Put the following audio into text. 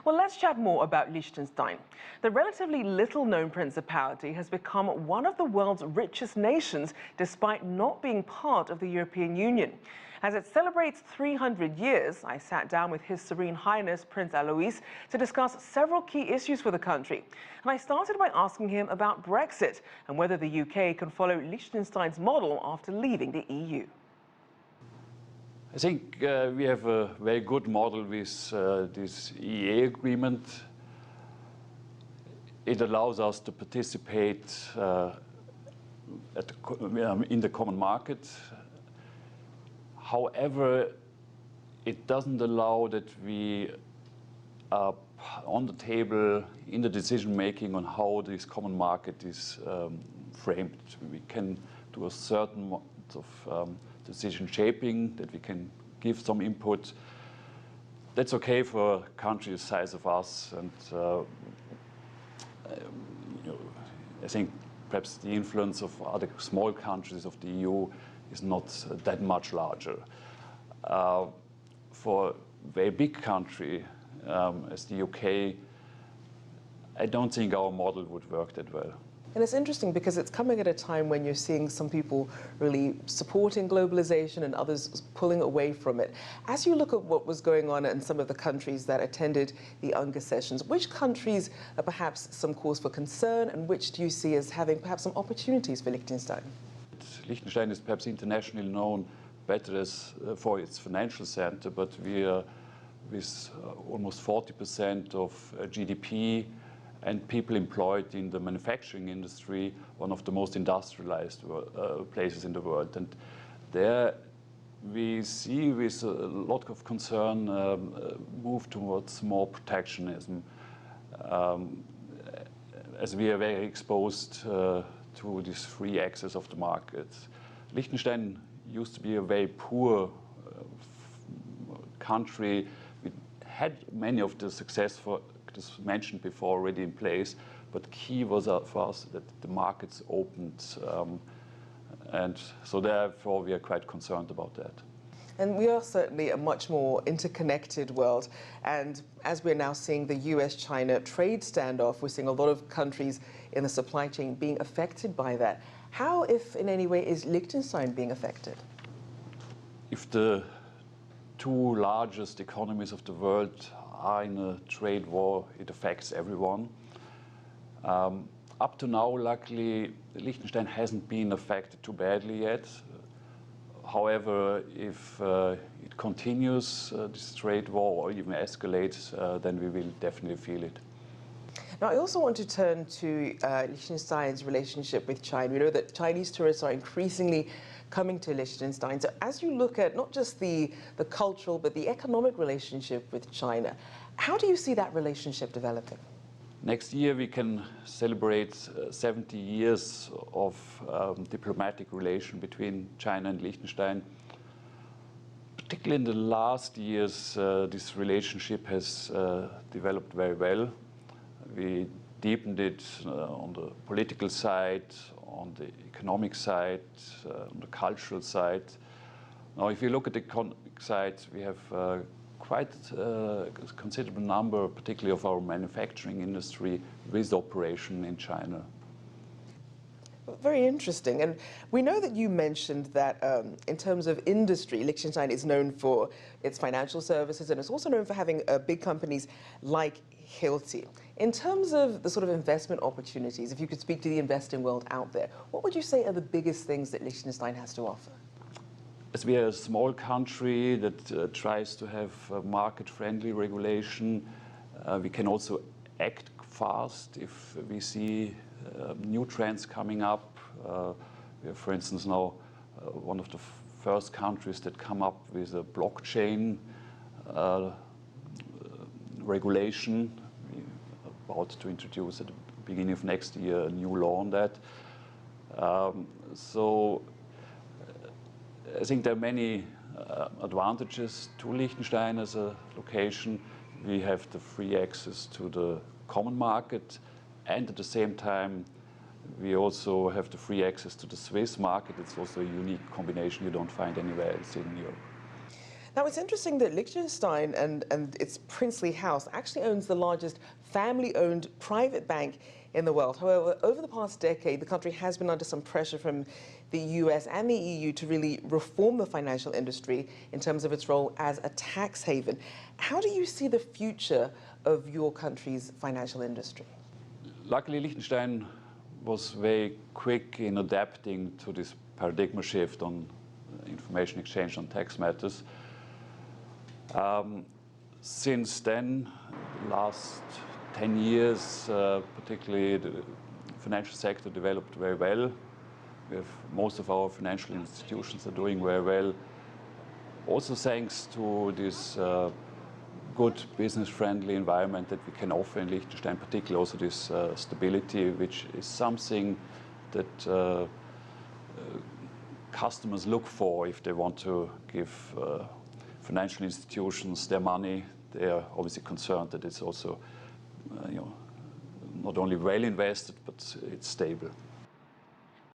Well, let's chat more about Liechtenstein. The relatively little-known principality has become one of the world's richest nations despite not being part of the European Union. As it celebrates 300 years, I sat down with His Serene Highness Prince Alois to discuss several key issues for the country. And I started by asking him about Brexit and whether the UK can follow Liechtenstein's model after leaving the EU. I think we have a very good model with this EEA agreement. It allows us to participate in the common market. However, it doesn't allow that we are on the table in the decision making on how this common market is framed. We can do a certain amount of decision shaping, that we can give some input. That's okay for a country the size of us, and I think perhaps the influence of other small countries of the EU is not that much larger. For a very big country as the UK, I don't think our model would work that well. And it's interesting because it's coming at a time when you're seeing some people really supporting globalization and others pulling away from it. As you look at what was going on in some of the countries that attended the UNGA sessions, which countries are perhaps some cause for concern and which do you see as having perhaps some opportunities for Liechtenstein? Liechtenstein is perhaps internationally known better for its financial center, but we are with almost 40% of GDP and people employed in the manufacturing industry, one of the most industrialized places in the world. And there we see with a lot of concern move towards more protectionism, as we are very exposed to this free access of the market. Liechtenstein used to be a very poor country. We had many of the successful mentioned before already in place, but key was for us that the markets opened, and so therefore we are quite concerned about that. And we are certainly a much more interconnected world, and as we're now seeing the US-China trade standoff, we're seeing a lot of countries in the supply chain being affected by that. How, if in any way, is Liechtenstein being affected? If the two largest economies of the world are in a trade war, it affects everyone. Up to now, luckily, Liechtenstein hasn't been affected too badly yet. However, if it continues, this trade war, or even escalates, then we will definitely feel it. Now, I also want to turn to Liechtenstein's relationship with China. We know that Chinese tourists are increasingly coming to Liechtenstein. So as you look at not just the cultural, but the economic relationship with China, how do you see that relationship developing? Next year we can celebrate 70 years of diplomatic relation between China and Liechtenstein. Particularly in the last years, this relationship has developed very well. We deepened it on the political side, on the economic side, on the cultural side. Now, if you look at the economic side, we have quite a considerable number, particularly of our manufacturing industry, with operation in China. Very interesting. And we know that you mentioned that in terms of industry, Liechtenstein is known for its financial services, and it's also known for having big companies like Hilti. In terms of the sort of investment opportunities, if you could speak to the investing world out there, what would you say are the biggest things that Liechtenstein has to offer? As we are a small country that tries to have market-friendly regulation, we can also act fast if we see new trends coming up. We are, for instance, now one of the first countries that come up with a blockchain regulation. We're about to introduce at the beginning of next year a new law on that. So I think there are many advantages to Liechtenstein as a location. We have the free access to the common market, and at the same time we also have the free access to the Swiss market. It's also a unique combination you don't find anywhere else in Europe. Now, it's interesting that Liechtenstein and its princely house actually owns the largest family-owned private bank in the world. However, over the past decade, the country has been under some pressure from the US and the EU to really reform the financial industry in terms of its role as a tax haven. How do you see the future of your country's financial industry? Luckily, Liechtenstein was very quick in adapting to this paradigm shift on information exchange on tax matters. Since then, last 10 years, particularly the financial sector developed very well. Most of our financial institutions are doing very well. Also thanks to this good business-friendly environment that we can offer in Liechtenstein, particularly also this stability, which is something that customers look for if they want to give financial institutions their money. They are obviously concerned that it's also not only well invested, but it's stable.